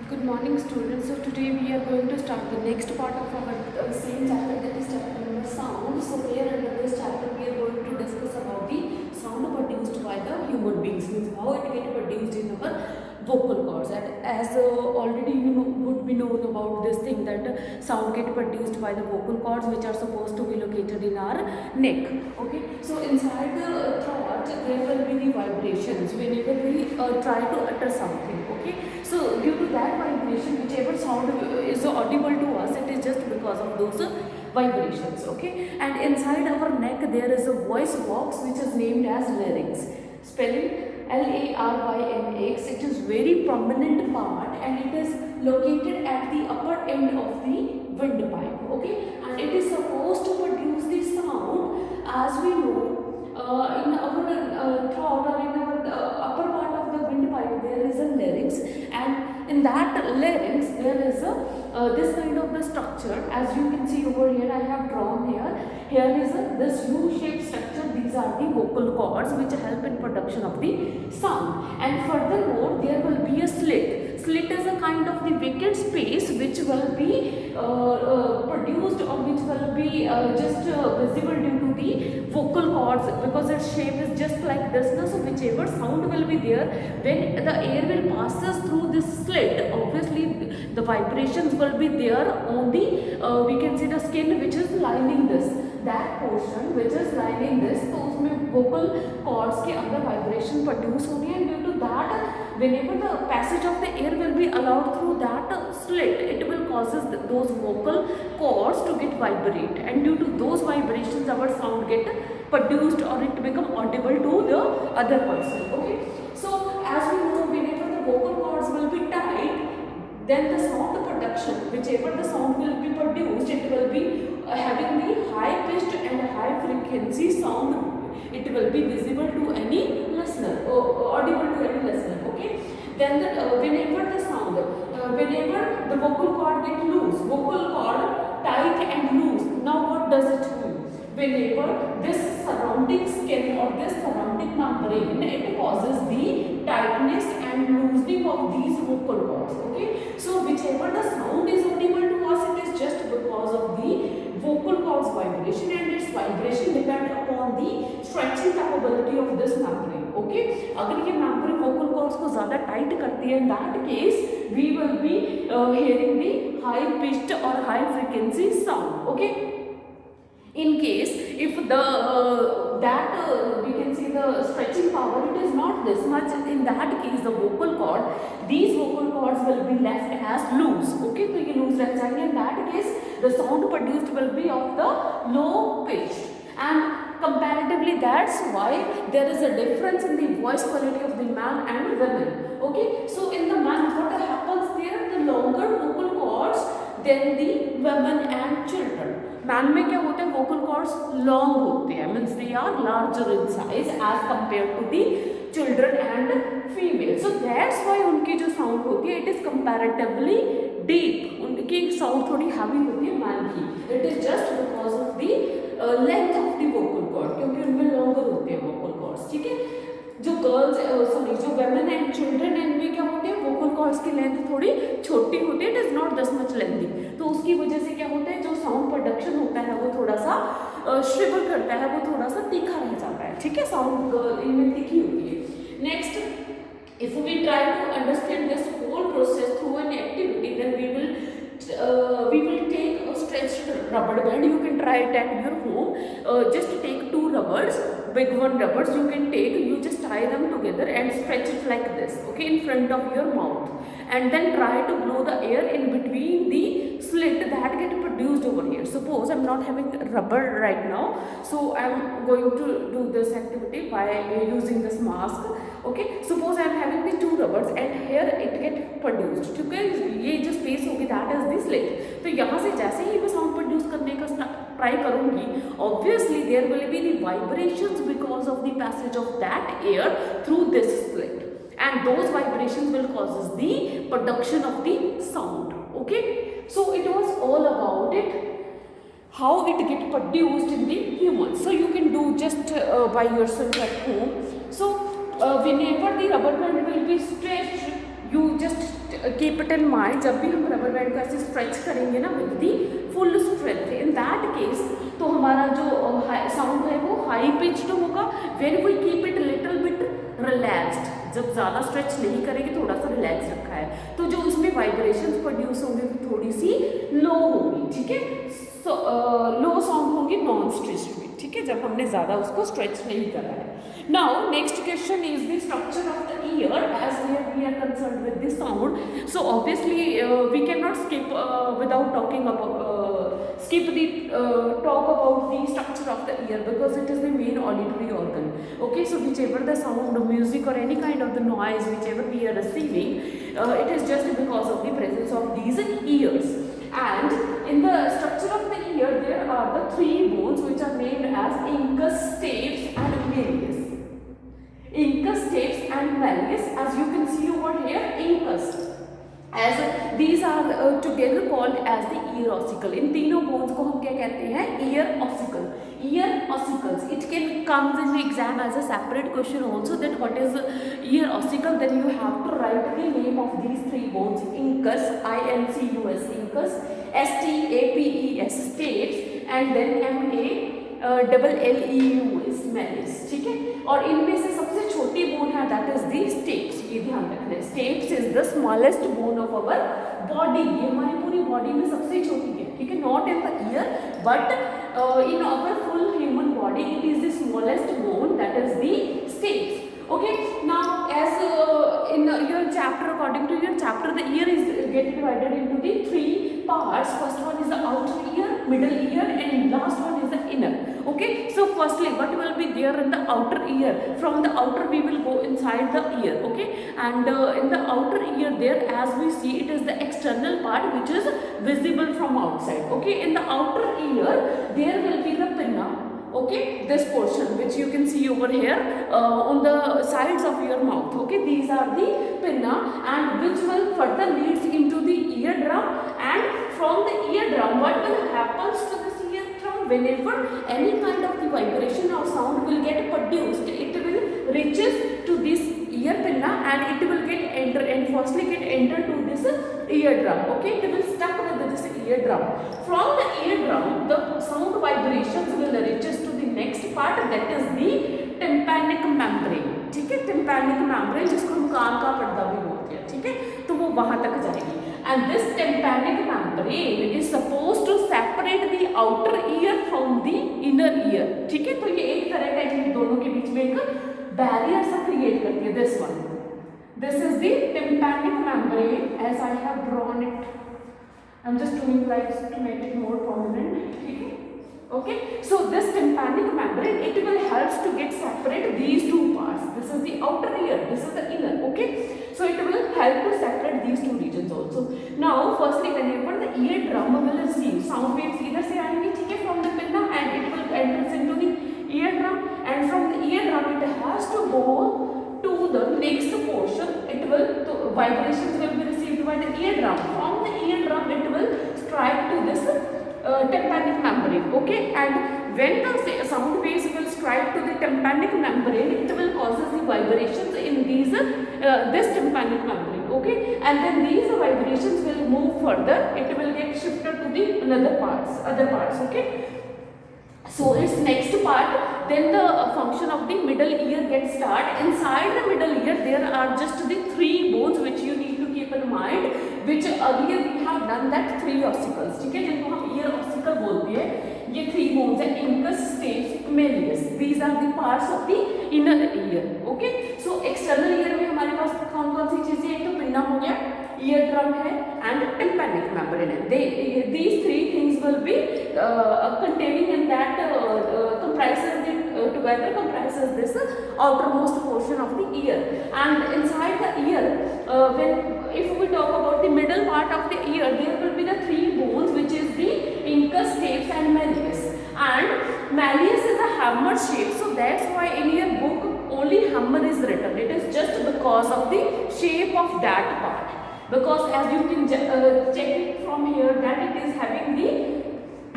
Good morning, students. So today we are going to start the next part of our same chapter, that is chapter number sound. So here under this chapter we are going to discuss about the sound produced by the human beings, means how it get produced in our vocal cords. And as already you know, would be known about this thing that sound get produced by the vocal cords, which are supposed to be located in our neck. Okay, so inside the throat there will be the vibrations whenever we try to utter something. Okay, so due to that vibration, whichever sound is audible to us, it is just because of those vibrations. Okay, and inside our neck there is a voice box which is named as larynx. Spelling Larynx. It is very prominent part and it is located at the upper end of the windpipe. Okay, and it is supposed to produce the sound, as we know. In our throat or in our upper part of the windpipe there is a larynx, and in that larynx there is a this kind of the structure, as you can see over here. I have drawn here. Here is this U-shaped structure. These are the vocal cords which help in production of the sound. And furthermore, there will be a slit. Slit is a kind of the vacant space which will be produced, or which will be just visible due to the vocal cords, because its shape is just like this. Now, so whichever sound will be there, when the air will passes through this slit, obviously the vibrations will be there on the we can see the skin which is lining this, that portion which is lining this, तो उसमें vocal cords के अंदर vibration produce होनी है, and due to that whenever the passage of the air will be allowed through that slit, it will causes those vocal cords to get vibrate, and due to those vibrations our sound get produced, or it become audible to the other person. Okay, so as we know, whenever the vocal cords will be tight, then the sound production, whichever the sound will be produced, it will be having the high pitched and high frequency sound. It will be visible to any listener, or audible to any listener. Okay, then whenever the sound, whenever the vocal cord get loose, vocal cord tight and loose, now what does it mean? Whenever this surrounding skin or this surrounding membrane, it causes the tightness and loosening of these vocal cords. Okay, so whichever the sound is audible to us, it is just because of the vocal cords vibration, and its vibration depend upon the stretching capability of this membrane. Okay, अगर ये membrane vocal cords को ज़्यादा tight करती है, in that case we will be hearing the high pitched or high frequency sound. Okay, in case if the we can see the stretching power, it is not this much, in that case the vocal cord, these vocal cords will be left as loose. Okay, तो ये loose रह जाएंगे. In that case the sound produced will be of the low pitch, and comparatively that's why there is a difference in the voice quality of the man and women. Okay, so in the man what happens there, the longer vocal cords than the women and children. Man में क्या होता है, vocal cords long होते हैं, means they are larger in size as compared to the children and female. So that's why उनकी जो sound होती है, इट इज कंपैरेटिवली डीप. उनकी साउंड थोड़ी हैवी होती है मैन की. It is just because of the length of the vocal cord, क्योंकि उनमें लॉन्गर होते हैं वोकल कॉर्ड्स. ठीक है, जो गर्ल्स सॉरी जो वेमेन एंड चिल्ड्रन, इनमें क्या होते हैं, वोकल कॉर्ड्स की लेंथ थोड़ी छोटी होती है, इट इज नॉट दस मच लेंथी. तो उसकी वजह से क्या होता है, जो साउंड प्रोडक्शन होता है वो थोड़ा सा श्रिबल करता है, वो थोड़ा सा तीखा रह जाता है. ठीक है, साउंड इनमें तीखी होती है. Next, if we try to understand this whole process through an activity, then we will take a stretched rubber band. You can try it at your home. Just take two rubbers, big one rubbers you can take, you just tie them together and stretch it like this. Okay, in front of your mouth, and then try to blow the air in between the slit that get produced over here. Suppose I'm not having rubber right now, so I'm going to do this activity by using this mask. Okay, suppose I'm having the two rubbers and here it get produced. ठीक है, ये जो space होगी that is the slit. तो यहाँ से जैसे ही मैं sound produce करने का try करूँगी, obviously there will be the vibrations because of the passage of that air through this slit, and those vibrations will causes the production of the sound. Okay, so it was all about it, how it get produced in the humans. So you can do just by yourself at home. So whenever the rubber band will be stretched, you just keep it in mind, जब भी हम rubber band को ऐसे stretch करेंगे ना with the full strength, in that case तो हमारा जो साउंड है वो हाई पिच्ड होगा। When we keep it little bit relaxed, जब ज़्यादा स्ट्रेच नहीं करेंगे, थोड़ा सा रिलैक्स रखा है, तो जो उसमें वाइब्रेशंस प्रोड्यूस होंगे वो थोड़ी सी लो होगी, ठीक है। सो लो साउंड होंगी नॉन स्ट्रेच्ड में, ठीक है, जब हमने ज़्यादा उसको स्ट्रेच नहीं करा है। Now next question is the structure of the ear as we are concerned with this sound. So obviously we cannot skip without talking about skip the talk about the structure of the ear, because it is the main auditory organ. Okay, so whichever the sound, music or any kind of the noise whichever we are receiving, it is just because of the presence of these ears. And in the structure of the ear there are the three bones which are named as incus, stapes and malleus. Incus, stapes and malleus, as you can see over here, incus, as these are together called as the ear ossicle. इन तीनों bones को हम क्या कहते हैं? Ear ossicle. Ear ossicles. It can comes in the exam as a separate question also, that what is ear ossicle. Then you have to write the name of these three bones: incus, incus, incus, stapes, stapes, and then malleus, malleus, ठीक है। और इनमें से सबसे छोटी bone है that is the steps, ये ध्यान रखना है। Steps is the smallest bone of our body, ये हमारी पूरी बॉडी में सबसे छोटी है, ठीक है, not in the year but in our full human body it is the smallest bone that is the steps. Okay, now as in your chapter, according to your chapter, the ear is get divided into the three parts. First one is the outer ear, middle ear, and last one is the inner. Okay, so firstly what will be there in the outer ear? From the outer we will go inside the ear. Okay, and in the outer ear there, as we see, it is the external part which is visible from outside. Okay, in the outer ear there will be the pinna. Okay, this portion which you can see over here on the sides of your mouth. Okay, these are the pinna, and which will further leads into the eardrum. And from the eardrum, what will happens to this eardrum? Whenever any kind of the vibration or sound will get produced, it will reaches to this ear pinna and it will get enter and firstly get enter to this eardrum. Okay, it will stuck with this eardrum. From the eardrum, the sound vibrations will reaches to the next part, that is the tympanic membrane. ठीक है, tympanic membrane जिसको हम कान का पर्दा भी बोलते हैं, ठीक है, तो वो वहां तक जाएगी। And this tympanic membrane is supposed to separate the outer ear from the inner ear. ठीक है, तो ये एक तरह का इन दोनों के बीच में एक बैरियर सा क्रिएट करती है। This one, this is the tympanic membrane as I have drawn it. I'm just doing like to make it more prominent. ठीक है, okay, so this tympanic membrane, it will helps to get separate these two parts. This is the outer ear, this is the inner. Okay, so it will help to separate these two regions also. Now firstly whenever the eardrum will receive sound waves, इधर से आएंगे, ठीक है, from the pinna, and it will enters into the eardrum, and from the eardrum it has to go to the next portion. It will vibrations will be received by the eardrum. From the eardrum it will strike to this tympanic membrane. Okay, and when the sound waves will strike to the tympanic membrane, it will causes the vibrations in these this tympanic membrane. Okay, and then these vibrations will move further, it will get shifted to the other parts. Okay, so its next part, then the function of the middle ear gets start. Inside the middle ear there are just the three bones which you need to keep in mind, which earlier we have done that three ossicles, ठीक है, जिनको हम ear ossicle बोलते हैं। ये three bones है, incus, stapes, malleus. These are the parts of the inner ear. Okay, so external ear में हमारे पास कौन कौन सी चीजें, एक तो पिन्ना हो गया, eardrum है, and tympanic membrane है। These three things will be containing in that comprises the together comprises this outermost portion of the ear. And inside the ear, if we talk about the middle part of the ear, there will be the three bones, which is the incus, stapes and malleus. And malleus is a hammer shape, so that's why in your book only hammer is written. It is just because of the shape of that part, because as you can check it from here that it is having the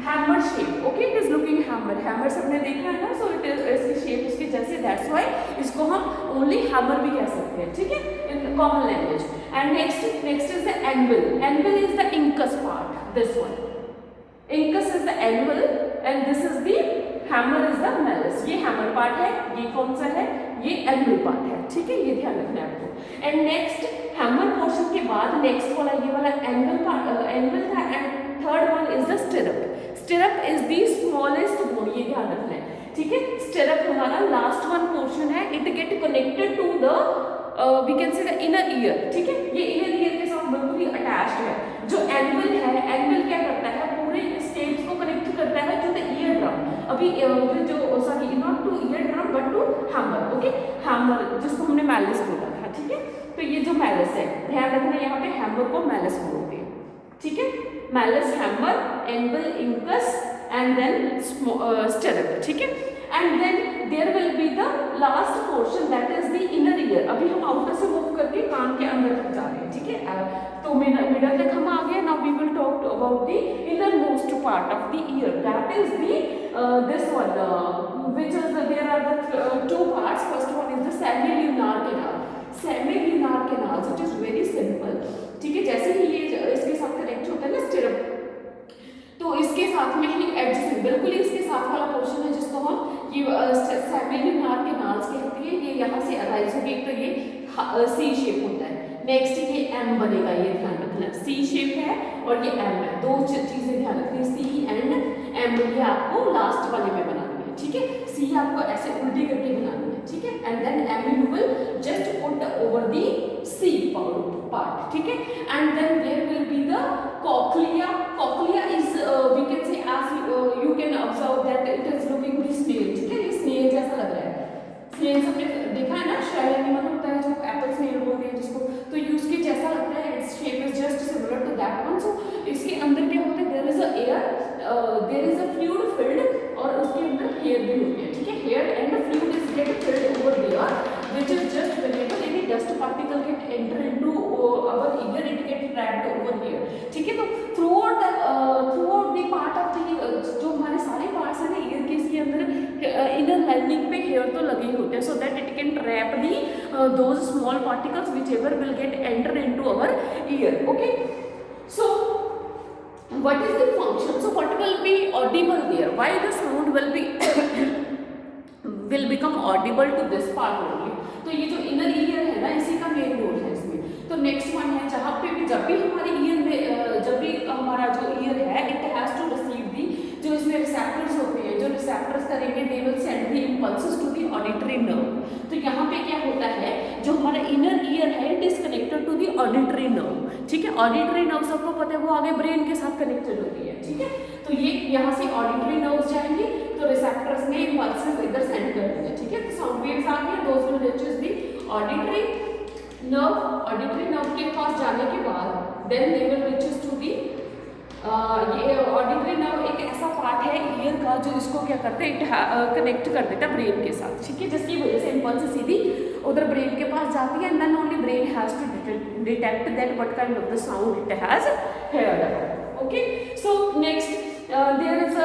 hammer shape. Okay, it is looking hammer सबने देखा है ना, so it is इसकी shape इसके जैसे, that's why इसको हम only hammer भी कह सकते हैं, ठीक है, in common language. And next is the anvil. Anvil is the incus part, this one. Incus is the anvil and this is the hammer is the malleus. ये hammer part है, ये कौन सा है, ये anvil part है, ठीक है, ये ध्यान रखना है आपको। And next hammer portion के बाद next वाला ये वाला anvil part, anvil था, and third one is the stirrup. Stirrup is the smallest bone, ये ध्यान रखना है, ठीक है। Stirrup हमारा last one portion है, it get connected to the we can say the inner ear, ठीक है, ये inner ear के साथ बिल्कुल ही attached है। जो anvil है, anvil क्या करता है, पूरे स्टेप्स को कनेक्ट करता है to the ear drum। अभी जो sorry not to ear drum but to hammer, okay, hammer जिसको हमने malleus बोला था, ठीक है। तो ये जो malleus है, ध्यान रखना यहाँ पे hammer को malleus बोलते हैं, ठीक है। malleus, hammer, anvil, incus and then stirrup, ठीक है। And then there will be the last portion that is the inner ear। अभी हम outer से move करके कान के अंदर तक जा रहे हैं, ठीक है। तो middle तक हम आ गए। Now we will talk about the innermost part of the ear, that is the this one, which is there are the two parts. First one is the semilunar canal. Semilunar canal, it is very simple, ठीक है। जैसे ही ये इसके साथ connect होता है ना stirrup, तो इसके साथ में ही एडजस्टमेंट बिल्कुल ही इसके साथ वाला पोर्शन है जिसको हम ये सेमिलुनार कैनाल्स कहते हैं। ये यहाँ से अराइज होगी, तो ये सी शेप होता है। नेक्स्ट ये एम बनेगा, ये ध्यान रखना, सी शेप है और ये एम है, दो चीजें ध्यान रखनी, सी एंड एम। ये आपको लास्ट वाले में बनानी है, ठीक है। सी आपको ऐसे उल्टी करके बनानी है, ठीक है। And then um you will just put over the C part, ठीक है। And then there will be the cochlea. Cochlea is we can say as you can observe that it is looking the snail, ठीक है। ये snail जैसा लग रहा है। Snail सबने देखा है ना, शेल एनिमल होता है जो एप्पल स्नेल बोलते हैं जिसको, तो ये उसके जैसा लगता है। It's shape is just similar to that one. So इसके अंदर क्या होता है, there is a air, there is a fluid filled और उसके अंदर हेयर भी होते हैं, ठीक है। Hair and fluid is get filled over there which is just whenever any dust particle get enter into our ear, it get trapped over here, ठीक है। तो throughout the part of the जो हमारे सारे पार्ट्स हैं ना year के, इसके अंदर इनर लाइनिंग पे हेयर तो लगे ही होते हैं, so that it can trap the those small particles whichever will get enter into our ear, okay। So what is the function? So what will be audible there? Why the sound will be will become audible to this part only? तो ये जो inner ear है ना, इसी का main role है इसमें। तो नेक्स्ट वन है, जहाँ पे भी जब भी हमारे ईयर में जब भी हमारा जो ईयर है, it has to receive the, जो इसमें रिसेप्टर्स होते हैं, जो रिसेप्टर्स करेंगे they will send the impulses to the auditory nerve. तो यहाँ पे क्या होता है, जो हमारा इनर ईयर है it is connected to the auditory nerve, ठीक है। ऑडिटरी नर्व सबको पता है वो आगे ब्रेन के साथ कनेक्टेड होती है, ठीक है। तो ये यहाँ से ऑडिटरी नर्व्स जाएंगी, तो रिसेप्टर्स ने इम्पल्सेस इधर सेंड कर दिया, ठीक है। तो साउंड वेव्स आ गए, those will reaches the auditory nerve. Auditory nerve के पास जाने के बाद then they will reaches to the ये ऑडिटरी नर्व एक ऐसा पार्ट है ईयर का जो इसको क्या करते हैं, कनेक्ट कर देता है ब्रेन के साथ, ठीक है। जिसकी वजह से इम्पल्स सीधी उधर ब्रेन के पास जाती है, and then only brain has to detect that what kind of the sound it has heard, okay. So next there is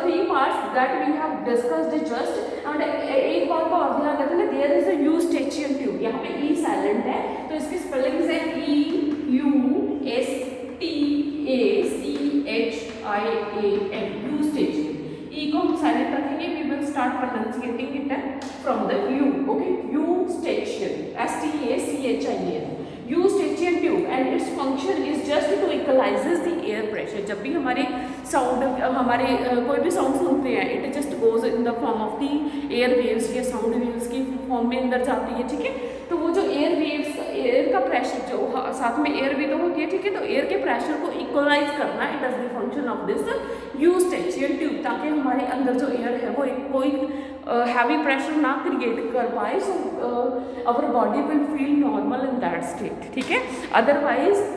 three parts that we have discussed just, and एक बात को और ध्यान रखना, there is a eustachian tube। यहाँ पे e silent है, तो इसकी स्पेलिंग्स है e u s t a c h i a n, eustachian। e को हम साइलेंट रखेंगे, we will start pronunciating it from the u, okay। eustachian, s t a c h i a n, eustachian tube, and its function is just to equalizes the air pressure। जब भी हमारे sound हमारे कोई भी sound सुनते हैं, it just goes in the form of the air waves या sound waves की फॉर्म में अंदर जाती है, ठीक है। तो वो जो एयर वेव्स, एयर का प्रेशर जो साथ में एयर भी तो होती है, ठीक है। तो एयर के प्रेशर को इक्वलाइज करना, it is the function of this Eustachian tube, ताकि हमारे अंदर जो एयर है वो कोई हैवी प्रेशर ना क्रिएट कर पाए, so our body will feel normal in that state, ठीक है। Otherwise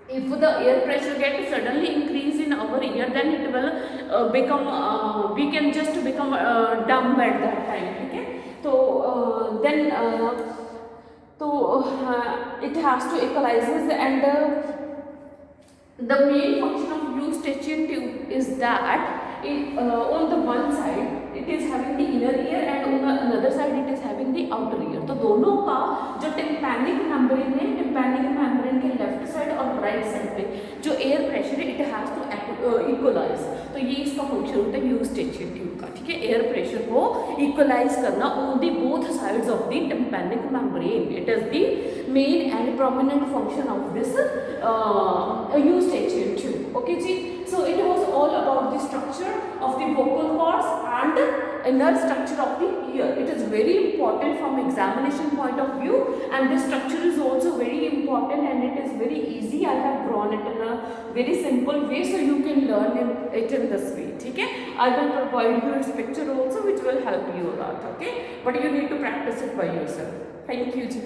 if the air pressure gets suddenly increase in our ear, then it will become we can just become dumb at that time, ठीक है। तो then it has to equalizes, and the main function of eustachian tube is that it, on the one side it is having the inner ear and on the another side it is having the outer ear। तो दोनों का जो tympanic membrane है, tympanic membrane के left side और right side पे जो air pressure है इट हैज टू इक्वलाइज, तो ये इसका फंक्शन होता है यूस्टेचियन ट्यूब का, ठीक है, एयर प्रेशर को इक्वलाइज करना on the both sides of the tympanic membrane, it is the main and prominent function of this Eustachian tube, okay जी। So it was all about the structure of the vocal cords and inner structure of the ear. It is very important from examination point of view, and the structure is also very important and it is very easy. I have drawn it in a very simple way so you can learn it in this way, ठीक है। I will provide you its picture also which will help you a lot, okay, but you need to practice it by yourself. Thank you ji.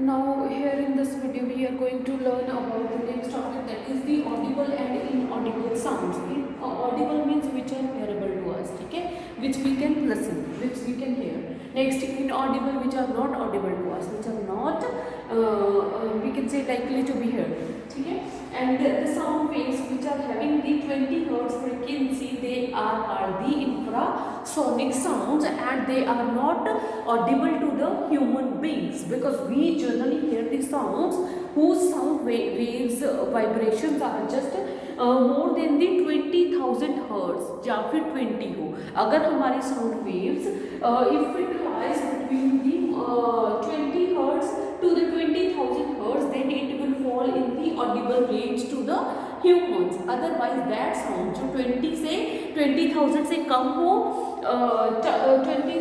Now here in this video we are going to learn about the next topic, that is the audible and inaudible sounds. Audible means which are hearable to us, ठीक है, which we can listen, which we can hear. Next, inaudible, which are not audible to us, which are not we can say likely to be heard, ठीक है। And the sound waves which are having the 20 Hz frequency, they are called the infrasonic sounds, and they are not audible to the human beings because we generally hear the sounds whose sound waves vibrations are just more than the 20,000 Hz या फिर 20 हो। अगर हमारी sound waves if it lies between the 20 Hz to the 20,000 Hz, then it will fall in the audible range to the humans. Otherwise that sound जो 20,000 से कम हो, 20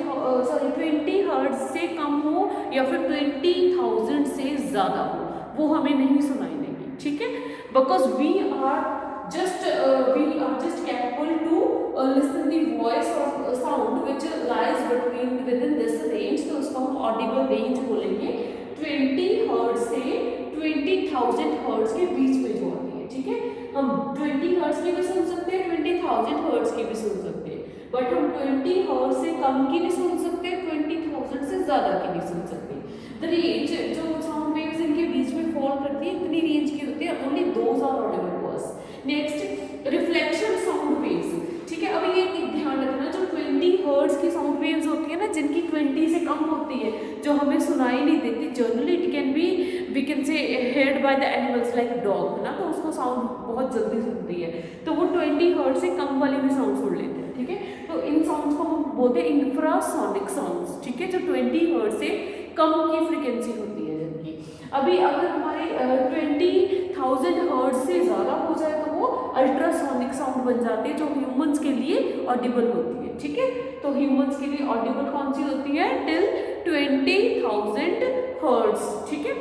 Hz से कम हो या फिर 20,000 से ज़्यादा हो, वो हमें नहीं सुनाई देगी, ठीक है, because we are just capable to listen the voice of sound which lies within this range, तो उसको हम audible range बोलेंगे 20 Hz से 20,000 Hz के बीच में जो आती है, ठीक है। हम 20 Hz की भी सुन सकते हैं, 20,000 Hz की भी सुन सकते हैं, बट हम 20 Hz से कम की नहीं सुन सकते, 20,000 से ज़्यादा की नहीं सुन सकते। द रेंज जो साउंड वेव्स इनके बीच में फॉल करती है, इतनी रेंज की होती है, only those are audible to us. Next, reflection sound waves, ठीक है। अभी ये ध्यान रखना, जो 20 Hz की साउंड वेव्स होती है ना, जिनकी 20 से कम होती है, जो हमें सुनाई नहीं देती, generally it can be we can say heard by the animals like dog, है ना, तो उसको साउंड बहुत जल्दी सुनती है, तो वो 20 Hz से कम वाली भी साउंड सुन लेते हैं, ठीक है। तो इन साउंड्स को हम बोलते हैं इंफ्रासोनिक साउंड्स, ठीक है, जो 20 Hz से कम की फ्रीक्वेंसी होती है जिनकी। अभी अगर हमारे 20,000 Hz से ज़्यादा हो जाए तो वो अल्ट्रासोनिक साउंड बन जाती है, जो ह्यूमंस के लिए ऑडिबल होती है, ठीक है। तो ह्यूमंस के लिए ऑडिबल कौन सी होती है, टिल 20,000 Hz, ठीक है,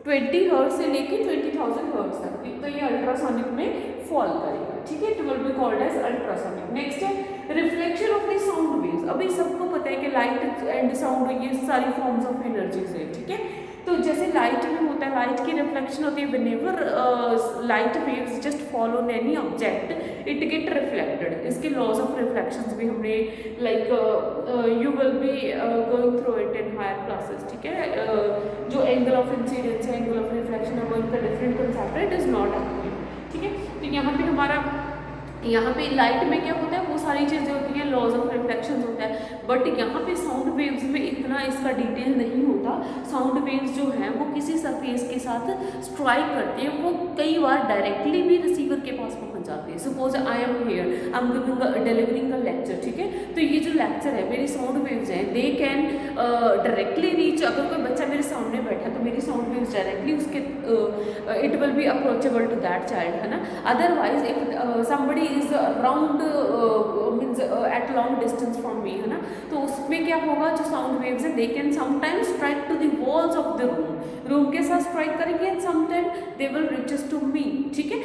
20 Hz से लेके 20,000 Hz तक, तो ये अल्ट्रासोनिक में फॉल करेगा, ठीक है, it will be called as ultrasonic. Next है reflection of the sound waves. अभी सबको पता है कि लाइट एंड साउंड ये सारी फॉर्म्स ऑफ एनर्जीज है, ठीक है। तो जैसे लाइट में होता है, लाइट की रिफ्लेक्शन होती है, whenever light waves just fall on any object it get reflected. इसके लॉज ऑफ रिफ्लेक्शंस भी हमने like you will be going through it in higher classes, ठीक है। जो एंगल ऑफ इंसिडेंस है, एंगल ऑफ रिफ्लेक्शन है, वो इनका डिफरेंट कंसेप्ट है, इट इज नॉट एक्यूरेट, ठीक है। तो यहाँ पे हमारा यहाँ पे लाइट में क्या होता है, वो सारी चीज़ें होती हैं, लॉज ऑफ रिफ्लेक्शन होता है, बट यहाँ पे साउंड वेव्स में इतना इसका डिटेल नहीं होता। साउंड वेव्स जो हैं वो किसी सरफेस के साथ स्ट्राइक करते हैं, वो कई बार डायरेक्टली भी रिसीवर के पास पहुँच जाते हैं। Suppose I am here, I am giving delivering a lecture, ठीक है, तो ये जो लेक्चर है, मेरी साउंड वेव्स हैं, दे कैन डायरेक्टली रीच। अगर कोई बच्चा मेरे सामने बैठा तो मेरी साउंड वेव्स डायरेक्टली उसके it will be approachable to that child, है ना। Otherwise if somebody is around means at long distance from me, है ना, तो उसमें क्या होगा, जो साउंड वेव्स हैं they can sometimes strike to the walls of the room के साथ स्ट्राइक करेंगे, and sometime they will reaches to me, ठीक है,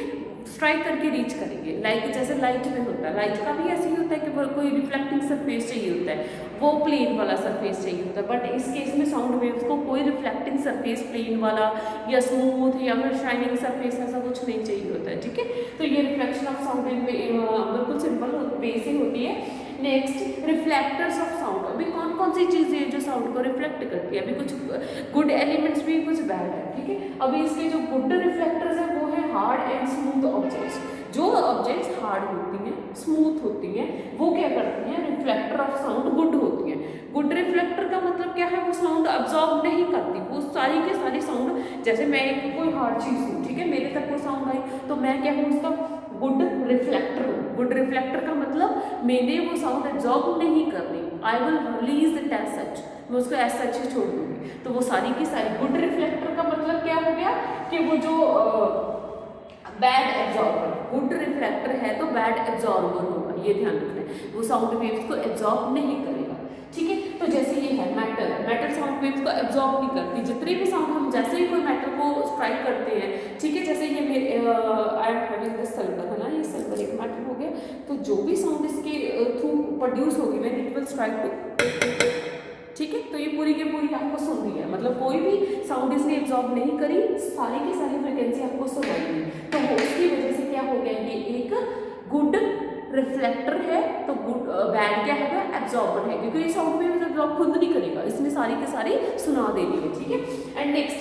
स्ट्राइक करके रीच करेंगे। लाइक जैसे लाइट में होता है, लाइट का भी ऐसे ही होता है कि कोई रिफ्लेक्टिंग सरफेस चाहिए होता है, वो प्लेन वाला सरफेस चाहिए होता है, बट इस केस में साउंड वेव्स को कोई रिफ्लेक्टिंग सरफेस प्लेन वाला या स्मूथ या फिर शाइनिंग सरफेस ऐसा कुछ नहीं चाहिए होता है, ठीक है। तो ये रिफ्लेक्शन ऑफ साउंड बिल्कुल सिंपल वे से होती है। Next, reflectors of sound. अभी कौन कौन सी चीज़ें हैं जो साउंड को रिफ्लेक्ट करती है, अभी कुछ गुड एलिमेंट्स भी, कुछ बैड है, ठीक है। अभी इसके जो गुड रिफ्लेक्टर्स हैं वो है हार्ड एंड स्मूथ ऑब्जेक्ट्स। जो ऑब्जेक्ट्स हार्ड होती हैं, स्मूथ होती हैं, वो क्या करती हैं, रिफ्लेक्टर ऑफ साउंड गुड होती हैं। गुड रिफ्लेक्टर का मतलब क्या है, वो साउंड अब्जॉर्ब नहीं करती, वो सारी की सारी साउंड, जैसे मैं एक कोई हार्ड चीज़ हूँ, ठीक है, मेरे तक वो साउंड आई तो मैं क्या हूँ, उसका गुड रिफ्लेक्टर हूँ। गुड रिफ्लेक्टर का मतलब मैंने वो साउंड एब्जॉर्ब नहीं करनी, I will release it as such, मैं उसको एज सच ही छोड़ दूंगी। तो वो सारी की सारी गुड रिफ्लेक्टर का मतलब क्या हो गया कि वो जो बैड एब्जॉर्बर, गुड रिफ्लेक्टर है तो बैड एब्जॉर्बर होगा, ये ध्यान रखना, वो साउंड वेव्स को एब्जॉर्ब नहीं करेगा, ठीक है। तो जैसे ये है मेटल, मेटल साउंड वेव्स को एब्जॉर्ब नहीं करती, जितने भी साउंड हम जैसे ही कोई मेटल को स्ट्राइक करते हैं, ठीक है, जैसे ये मेरे I am having this silver है ना, ये सिल्वर एक मेटल हो गया, तो जो भी साउंड इसके थ्रू प्रोड्यूस होगी when it will strike to, ठीक है, तो ये पूरी की पूरी आपको सुन रही है, मतलब कोई भी साउंड इसने एब्जॉर्ब नहीं करी, सारी की सारी फ्रिक्वेंसी आपको सुनाई, तो उसकी वजह से क्या हो गया, ये एक गुड रिफ्लेक्टर है, तो गुड बैड क्या है, एब्जॉर्बर है, क्योंकि ये साउंड वेव एब्जॉर्ब खुद नहीं करेगा, इसने सारी की सारी सुना देनी है, ठीक है। And next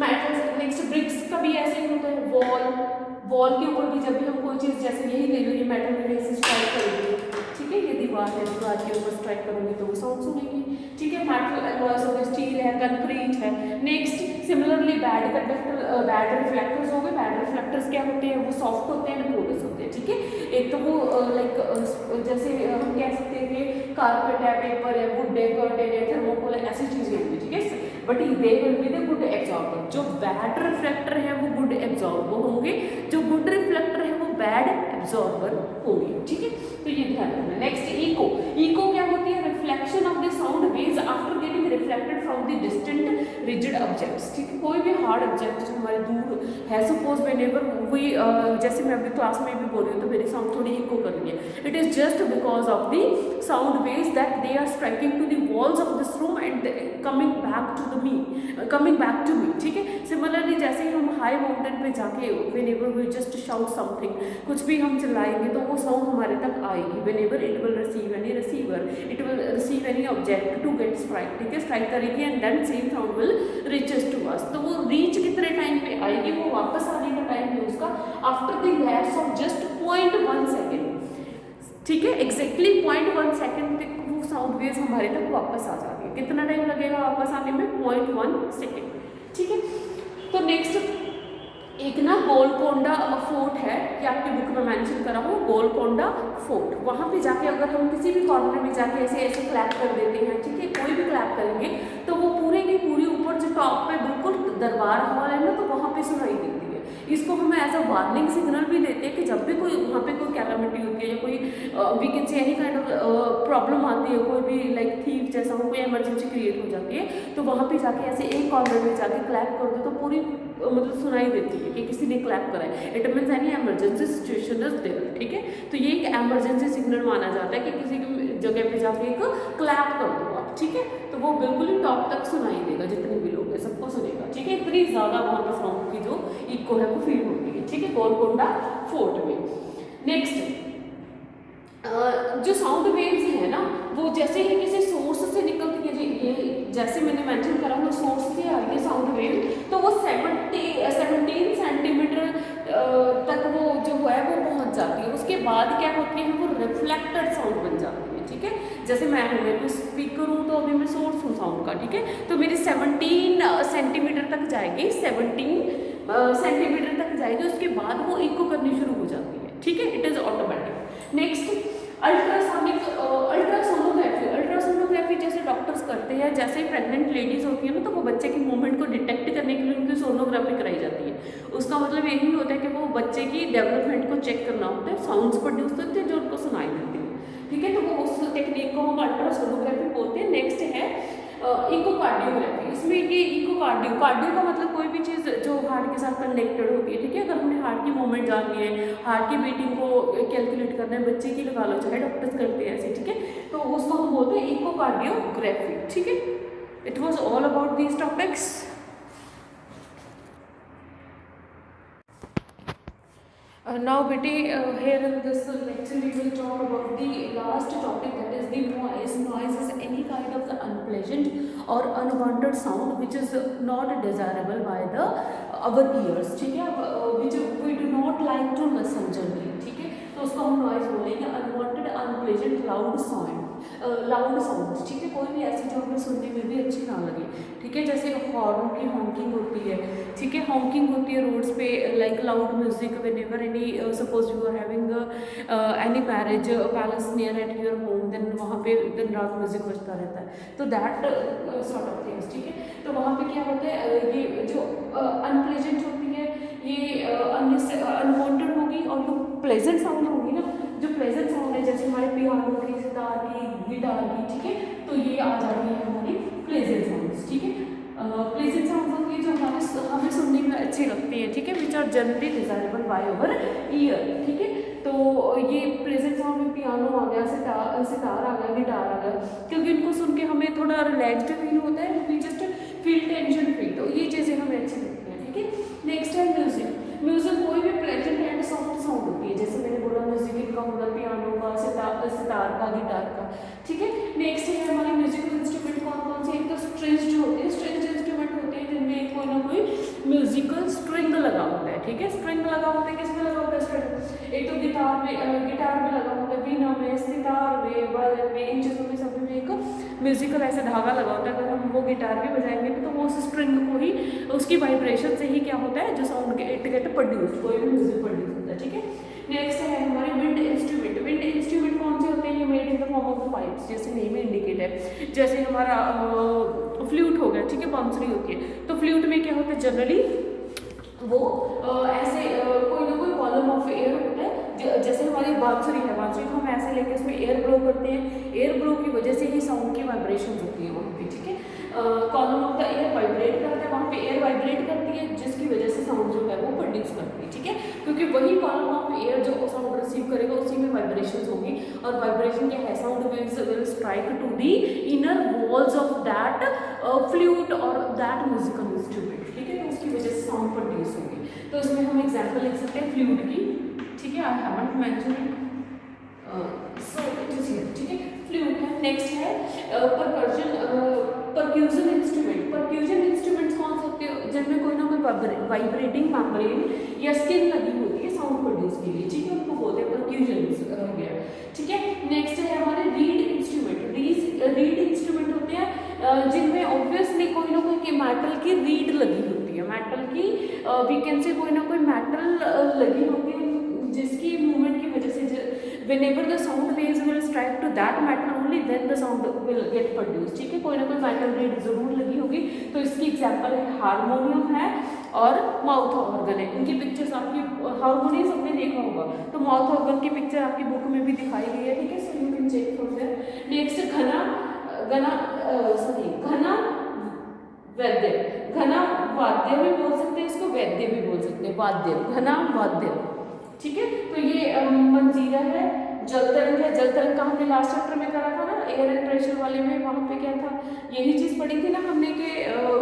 metals, next bricks का भी ऐसे ही होता है, वॉल के ऊपर भी जब भी हम कोई चीज़, जैसे यही ले लो, ये मेटल में ऐसे स्ट्राइक करेंगे, ठीक है, ये दीवार है, दीवार के ऊपर स्ट्राइक करोगे तो वो साउंड सुनेगी, ठीक है। मेटल एलॉयज हो गए, स्टील है, कंक्रीट है। Next similarly bad conductor, bad reflectors हो गए, बैड रिफ्लेक्टर्स क्या होते हैं, वो सॉफ्ट होते हैं, पोरस होते हैं, ठीक है। एक तो वो लाइक जैसे हम कह सकते हैं कि कारपेट है, पेपर है, वुड है, कर्टेन है, थर्मोकोल है, ऐसी चीज़ें होंगी, ठीक है, but they will be the good absorber. जो बैड रिफ्लेक्टर है वो गुड एब्जॉर्बर होंगे, जो गुड रिफ्लेक्टर है वो बैड एब्जॉर्बर होंगे, ठीक है, तो ये ध्यान रखना। नेक्स्ट इको, इको क्या होती है, reflection of the sound waves after getting reflected from the distant rigid objects, ठीक है, कोई भी हार्ड ऑब्जेक्ट जो हमारे दूर है, सपोज व्हेनेवर वी जैसे मैं अभी क्लास में भी बोल रही हूँ तो मेरी साउंड थोड़ी इको कर रही है, it is just because of the sound waves that they are striking to the walls of this room and coming back to the me, ठीक है। सिमिलरली जैसे ही हम हाई माउंटेन पे जाके whenever we just shout something, कुछ भी हम चिल्लाएंगे तो वो साउंड हमारे तक आएगी, whenever it will receive any receiver, it will receive any object to get strike, ठीक है, स्ट्राइक करेगी and then same sound will reaches to us. तो वो रीच कितने टाइम पे आएगी, वो वापस आने का टाइम है उसका after the lapse of just 0.1 second, ठीक है, एग्जैक्टली 0.1 सेकेंड तक वो साउंड वेव्स हमारे तक वापस आ जाती है। कितना टाइम लगेगा वापस आने में, 0.1 सेकेंड, ठीक है। तो नेक्स्ट एक ना गोलकोंडा फोर्ट है, ये आपकी बुक में मेंशन करा हो, गोलकोंडा फोर्ट, वहाँ पे जाके अगर हम किसी भी कॉर्नर में जाके ऐसे ऐसे क्लैप कर देते हैं, ठीक है, कोई भी क्लैप करेंगे तो वो पूरे की पूरी ऊपर जो टॉप पे बिल्कुल दरबार हॉल है ना, तो वहाँ पे सुनाई देती है। इसको हम एज अ वार्निंग सिग्नल भी देते हैं कि जब भी कोई वहाँ पे कोई कैलामिटी होती है या कोई we can say any kind of problem आती है, कोई भी लाइक थीफ जैसा हो, कोई इमरजेंसी क्रिएट हो जाती है, तो वहाँ पे जाके ऐसे एक कॉर्नर में जाके क्लैप कर दो तो पूरी मतलब सुनाई देती है कि किसी ने क्लैप करा है, it means any emergency situation is there, ठीक है। तो ये एक इमरजेंसी सिग्नल माना जाता है कि किसी की जगह पे जाके एक क्लैप कर दो आप, ठीक है, तो वो बिल्कुल ही टॉप तक सुनाई देगा, जितने भी लोग हैं सबको सुनेगा, ठीक है। इतनी ज़्यादा वहाँ पे साउंड की जो इको है वो फील होती है, ठीक है, गोलकोंडा फोर्ट में। नेक्स्ट जो साउंड वेव्स है ना, वो जैसे ही किसी सोर्स से निकलती है, ये जैसे मैंने मेंशन करा वो सोर्स से आ रही है साउंड वेव, तो वो 17 सेंटीमीटर तक वो जो है वो पहुंच जाती है। उसके बाद क्या होती है, वो रिफ्लेक्टेड साउंड बन जाती है, ठीक है। जैसे मैं कोई स्पीकर हूँ तो अभी मैं सोर्स हूँ साउंड का, ठीक है, तो मेरी 17 सेंटीमीटर तक जाएगी, 17 सेंटीमीटर तक जाएगी, उसके बाद वो इको करनी शुरू हो जाती है, ठीक है, it is automatic. Next ultrasonography जैसे डॉक्टर्स करते हैं, जैसे प्रेग्नेंट लेडीज होती है ना, तो वो बच्चे की मूवमेंट को डिटेक्ट करने के लिए उनकी सोनोग्राफी कराई जाती है। उसका मतलब यही होता है कि वो बच्चे की डेवलपमेंट को चेक करना होता है, साउंड्स प्रोड्यूस होते हैं जो उनको सुनाई देते हैं, ठीक है, तो वो उस टेक्निक को हम अल्ट्रासोनोग्राफी बोलते हैं। नेक्स्ट है इकोकार्डियोग्राफी, इसमें ये इकोकार्डियो, कार्डियो का मतलब कोई भी चीज़ जो हार्ट के साथ कनेक्टेड होती है, ठीक है। अगर हमने हार्ट की मूवमेंट जाननी है, हार्ट की बीटिंग को कैलकुलेट करना है, बच्चे की लगा लो, चाहे डॉक्टर्स करते हैं ऐसे, ठीक है, तो उसको हम बोलते हैं इकोकार्डियोग्राफी, ठीक है। It was all about these topics. Now beti here in this lecture we will talk about the last topic, that is the noise. Noise is any kind of the unpleasant और unwanted sound which is not desirable by the our ears, ठीक है, which we do not like to listen generally, ठीक है, तो उसको हम noise बोलेंगे, unwanted unpleasant loud sound, loud sound, ठीक है, कोई भी ऐसी जो हमें सुनने में भी अच्छी ना लगे, ठीक है, जैसे हॉर्न की हॉन्किंग होती है, ठीक है, हॉन्किंग होती है रोड्स पे, like loud music whenever any suppose you are having any marriage palace near at your home, then वहाँ पे दिन रात म्यूजिक बजता रहता है, तो दैट सॉर्ट ऑफ थिंग्स, ठीक है, तो वहाँ पे क्या होता है, ये जो अनप्लेजेंट होती है ये अनवांटेड होगी, और जो प्लेजेंट साउंड होगी ना, जो प्लेजेंट साउंड है जैसे हमारे पियानो की, सितार की, गिटार की, ठीक है, तो ये आ जाती है हमारी प्लेजेंट साउंड्स, ठीक है, प्लेजेंट साउंड होती है जो हमें सुनने में अच्छी लगती है, ठीक है, which are generally desirable by our ear, ठीक है, तो ये प्लेजेंट साउंड में पियानो आ गया, सितार आ गया, गिटार आ गया, क्योंकि इनको सुन के हमें थोड़ा रिलैक्सड फील होता है, we just feel tension feel, तो ये चीज़ें हमें अच्छी लगती हैं, ठीक है। नेक्स्ट है म्यूजिक। म्यूजिक कोई भी प्लेजेंट एंड सॉफ्ट साउंड होती है, जैसे मैंने बोला म्यूजिक इनका होगा पियानो का, सितार का, गिटार का, ठीक है। नेक्स्ट है हमारे म्यूजिकल इंस्ट्रूमेंट कौन कौन से, एक तो स्ट्रिंग्स जो होते हैं, स्ट्रिंग्स इंस्ट्रूमेंट होते हैं जिनमें कोई ना कोई म्यूजिकल स्ट्रिंग लगा होता है, ठीक है, स्ट्रिंग लगा होता है, किसमें लगा होता है स्ट्रिंग, एक तो गिटार में लगा होता है, वीणा में, सितार में, वायलिन में, इन चीज़ों में सब में एक म्यूजिकल ऐसा धागा लगा होता है, अगर हम वो गिटार भी बजाएंगे तो वो उस स्ट्रिंग को ही, उसकी वाइब्रेशन से ही क्या होता है, जो साउंड गेट प्रोड्यूस, कोई भी म्यूजिक प्रोड्यूस होता है, ठीक है। नेक्स्ट है हमारे विंड इंस्ट्रूमेंट। विंड इंस्ट्रूमेंट कौन से होते हैं, ये made in the form of the pipes, जैसे नेम में इंडिकेट है, जैसे हमारा फ्लूट हो गया, ठीक है, बांसुरी होती है, तो फ्लूट में क्या होता है जनरली वो ऐसे कोई ना कोई कॉलम ऑफ एयर होता है, जैसे हमारी बांसुरी है, बांसुरी को हम ऐसे लेके उसमें एयर ब्लो करते हैं, एयर ब्लो की वजह से ही साउंड की वाइब्रेशन होती है वहाँ पे, ठीक है, column of the air vibrate करता है, वहाँ पे एयर वाइब्रेट करती है, जिसकी वजह से साउंड जो है वो प्रोड्यूस करती है, ठीक है, क्योंकि वही कॉलम ऑफ एयर जो साउंड रिसीव करेगा उसी में वाइब्रेशन होगी, और वाइब्रेशन क्या है, sound waves will strike to the inner walls of that flute और दैट म्यूजिकल इंस्ट्रूमेंट, ठीक है, तो उसकी वजह से साउंड प्रोड्यूस होगी। तो इसमें हम एग्जाम्पल लिख सकते हैं फ्लूट की, ठीक है, I haven't mention so it is here, ठीक है, फ्लूट है। नेक्स्ट है परक्यूजन इंस्ट्रूमेंट। परक्यूजन इंस्ट्रूमेंट्स कौन से होते हैं, जिनमें कोई ना कोई वाइब्रेटिंग मेम्ब्रेन या स्किन लगी होती है साउंड प्रोड्यूस के लिए, ठीक है, उनको बोलते हैं परक्यूजन गया, ठीक है। नेक्स्ट है हमारे रीड इंस्ट्रूमेंट। रीड इंस्ट्रूमेंट होते हैं जिनमें ऑब्वियसली कोई ना कोई मेटल की रीड लगी होती है, मेटल की वी कैन से कोई ना कोई मेटल लगी होती है, जिसकी मूवमेंट की वजह से whenever the sound waves will strike to that metal only then the sound will get produced, ठीक है, कोई ना कोई मेटल रीड जरूर लगी होगी, तो इसकी एग्जांपल है हारमोनियम है और माउथ ऑर्गन है। इनकी पिक्चर्स आपकी, हारमोनियम सबने देखा होगा, तो माउथ ऑर्गन की पिक्चर आपकी बुक में भी दिखाई गई है, ठीक है, so you can check from there. Next घना वैद्य। घना वाद्य भी बोल सकते हैं इसको, वैद्य भी बोल सकते हैं, वाद्य, घना वाद्य, ठीक है, तो ये मंजीरा है, जल तरंग है। जल तरंग का हमने लास्ट चैप्टर में करा था ना, एयर एंड प्रेशर वाले में, वहाँ पे क्या था, यही चीज़ पढ़ी थी ना हमने कि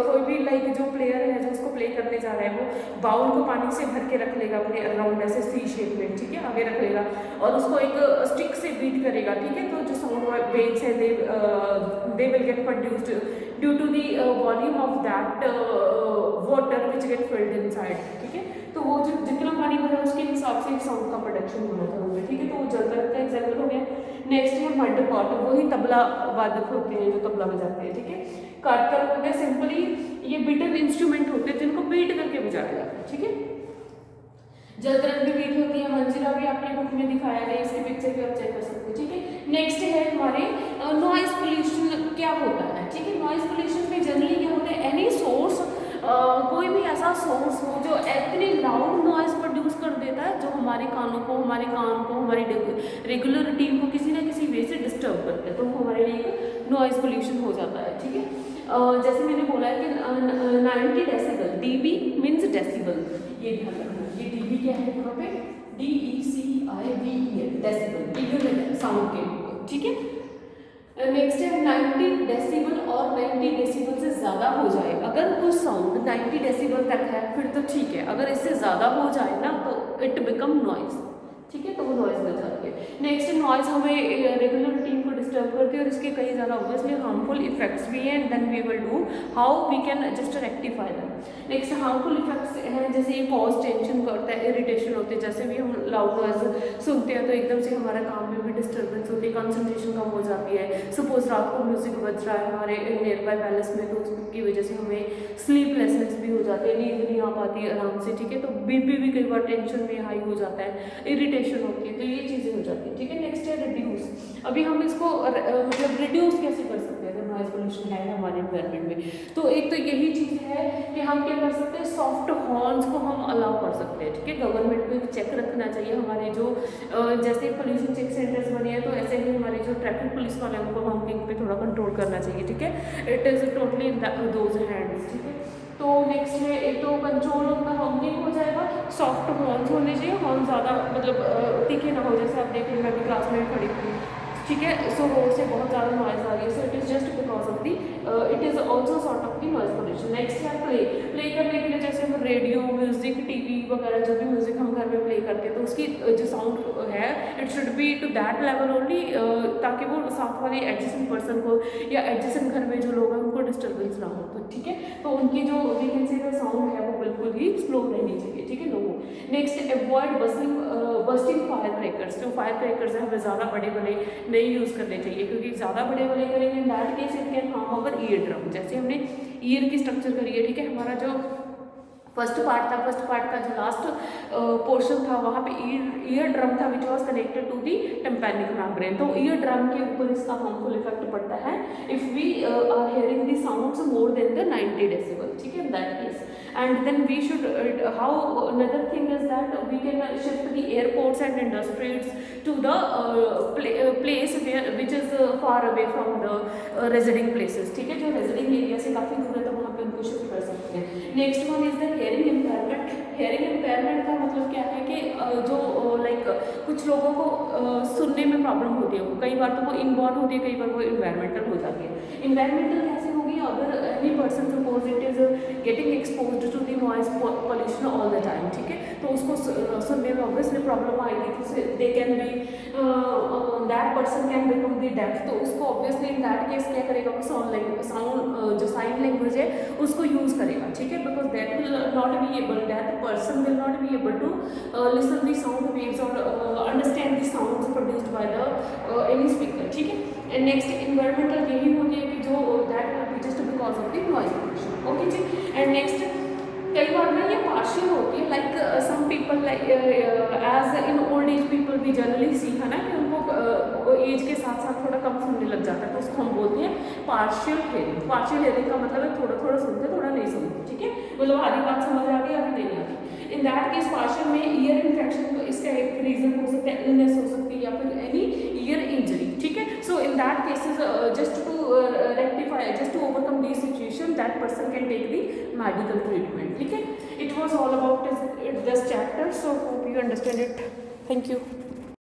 कोई भी लाइक जो प्लेयर है जो उसको प्ले करने जा रहा है वो बाउल को पानी से भर के रख लेगा अपने अराउंड ऐसे सी शेप में, ठीक है, आगे रख लेगा और उसको एक स्टिक से बीट करेगा, ठीक है, तो जो साउंड वेव्स है they will get produced due to the volume of that water which get filled inside, ठीक है, तो वो जो जितना पानी भरा उसके हिसाब से साउंड का प्रोडक्शन होना था, ठीक है, तो वो जल तरंग का एग्जाम्पल हो गया। नेक्स्ट है मड पॉट, वही तबला वादक होते हैं जो तबला बजाते हैं, ठीक है। कारतल होते हैं सिंपली ये बीटन इंस्ट्रूमेंट होते हैं जिनको बीट करके बजाया जाता है, ठीक है। जल तरंग भी बीट होती है, मंजीरा भी आपने बुक में दिखाया है, इसकी पिक्चर भी आप चेक कर सकते हैं, ठीक है। नेक्स्ट है हमारे नॉइज पोल्यूशन क्या होता है, ठीक है। नॉइज पोल्यूशन में जनरली क्या होता है, एनी सोर्स कोई भी ऐसा सोर्स हो जो इतनी लाउड नॉइज प्रोड्यूस कर देता है जो हमारे कानों को, हमारे कान को, हमारी रेगुलर रूटीन को किसी ना किसी वे से डिस्टर्ब करते हैं, तो हमारे लिए एक नॉइज पोल्यूशन हो जाता है, ठीक है। जैसे मैंने बोला है कि 90 डेसिबल, डीबी मीन्स डेसिबल, ये ध्यान रखना, ये डीबी क्या है यहाँ पे, DECIBEL, डेसिबल, यूनिट है साउंड के, ठीक है। नेक्स्ट है 90 डेसिबल और 90 डेसिबल से ज़्यादा हो जाए, अगर कोई साउंड 90 डेसिबल तक है फिर तो ठीक है, अगर इससे ज़्यादा हो जाए ना तो इट बिकम नॉइज, ठीक है, तो वो नॉइज़ बच जाती है। नेक्स्ट नॉइज़ हमें रेगुलर रूटीन को डिस्टर्ब करती है और इसके कई ज़्यादा ऑब्वियसली हार्मफुल इफेक्ट्स भी हैं, and then we will do how we can just rectify them. Next harmful effects हैं, जैसे ये कॉज टेंशन करता है, इरिटेशन होती है, जैसे भी हम लाउड नॉइज सुनते हैं तो एकदम से हमारा काम में भी डिस्टर्बेंस होती है, कंसंट्रेशन कम हो जाती है। सपोज रात को म्यूजिक बज रहा है हमारे नियर बाय पैलेस में, तो उसकी वजह से हमें स्लीपलेसनेस भी हो जाती है, नींद नहीं आ पाती आराम से, ठीक है, तो बीपी भी कई बार टेंशन में हाई हो जाता है, इरिटेशन होती है, तो ये चीज़ें हो जाती है, ठीक है। नेक्स्ट है रिड्यूस। अभी हम इसको मतलब रिड्यूस कैसे कर सकते हैं अगर नॉइज पोल्यूशन है हमारे एनवायरनमेंट में, तो एक तो यही चीज़ है कि हम क्या कर सकते हैं, सॉफ्ट हॉर्न्स को हम अलाउ कर सकते हैं, ठीक है। गवर्नमेंट को चेक रखना चाहिए हमारे जो जैसे पोल्यूशन चेक सेंटर्स बने हैं, तो ऐसे ही हमारे जो ट्रैफिक पुलिस वाले हैं उनको हॉर्निंग पे थोड़ा कंट्रोल करना चाहिए, ठीक है। It is totally in those hands, ठीक है। तो नेक्स्ट है, एक तो कंट्रोल उनका हॉर्निंग हो जाएगा, सॉफ्ट हॉर्न्स होने चाहिए, हॉर्न ज़्यादा मतलब तीखे ना हो, जैसे आप देख रहे मैं भी क्लास में खड़ी हुई, ठीक है। सो रोड से बहुत ज़्यादा नॉइज़ आ रही है, so it is just because of the it is also sort of the noise pollution. Next है प्ले करने के लिए, जैसे हम रेडियो म्यूजिक टीवी वगैरह जो भी म्यूजिक हम घर में प्ले करते हैं, तो उसकी जो साउंड है it should be to that level only, ताकि वो साथ वाले एडजेसेंट पर्सन को या एडजेसेंट घर में जो लोग हैं उनको डिस्टर्बेंस ना हो, तो ठीक है। तो उनकी जो वैकेंसी का साउंड है वो बिल्कुल ही स्लो रहनी चाहिए, ठीक है, लोगों। Next avoid bursting fire crackers. जो फायर क्रैकर्स हैं हमें ज़्यादा बड़े बड़े नहीं यूज़ करने चाहिए, क्योंकि ज़्यादा बड़े बड़े करेंगे इन that case it can harm our ear drum. जैसे हमने ईयर की स्ट्रक्चर करी है, ठीक है, हमारा जो फर्स्ट पार्ट का जो लास्ट पोर्शन था वहाँ पे ईयर ड्रम था which was connected to the tympanic membrane, तो ईयर ड्रम के ऊपर इसका हार्मफुल इफेक्ट पड़ता है if we are hearing the sounds more than the 90 decibel, ठीक है, in that case. And then we should how another thing is that we can shift the airports and industries to the place which is far away from the residing places, ठीक है, जो residing area से काफ़ी दूर है तो वहाँ पे उनको शिफ्ट कर सकते हैं। Next one is the hearing impairment. Hearing impairment का मतलब क्या है कि जो लाइक कुछ लोगों को सुनने में प्रॉब्लम होती है, कई बार तो वो इनबॉर्न होती है, कई बार वो इन्वायरमेंटल हो जाती है। इन्वायरमेंटल कैसे होगी, अगर any person suppose it is getting expose to the noise pollution all the time, ठीक है, तो उसको सुनने में ऑब्वियसली प्रॉब्लम आएगी, तो they can be that person can become the deaf, तो उसको ऑब्वियसली इन दैट केस क्या करेगा, वो साउंड जो साइन लैंग्वेज है उसको यूज़ करेगा, ठीक है, because that will not be able, that person will not be able to listen the sound waves और understand the sounds produced by the any speaker, ठीक है। एंड नेक्स्ट इन्वायरमेंटल यही होती है कि जो that will be just because of the noise pollution, okay जी। And next कई बार ना ये पार्शियल होती है, like some people like age in old age people भी जनरली सी है ना कि उनको एज के साथ साथ थोड़ा कम सुनने लग जाता है, तो उसको हम बोलते हैं पार्शियल हेयरिंग। पार्शियल हेयरिंग का मतलब है थोड़ा थोड़ा सुनते थोड़ा नहीं सुनते, ठीक है, मतलब आधी बात समझ आ गई आधी नहीं आती। इन दैट केस पार्शियल में ईयर इन्फेक्शन तो इसका एक रीजन हो सकता है, इलनेस हो सकती है या फिर एनी ईयर इंजरी, ठीक है। So in that cases just to rectify, just to overcome the situation that person can take the medical treatment, ठीक है। It was all about this chapter, so hope you understand it. Thank you.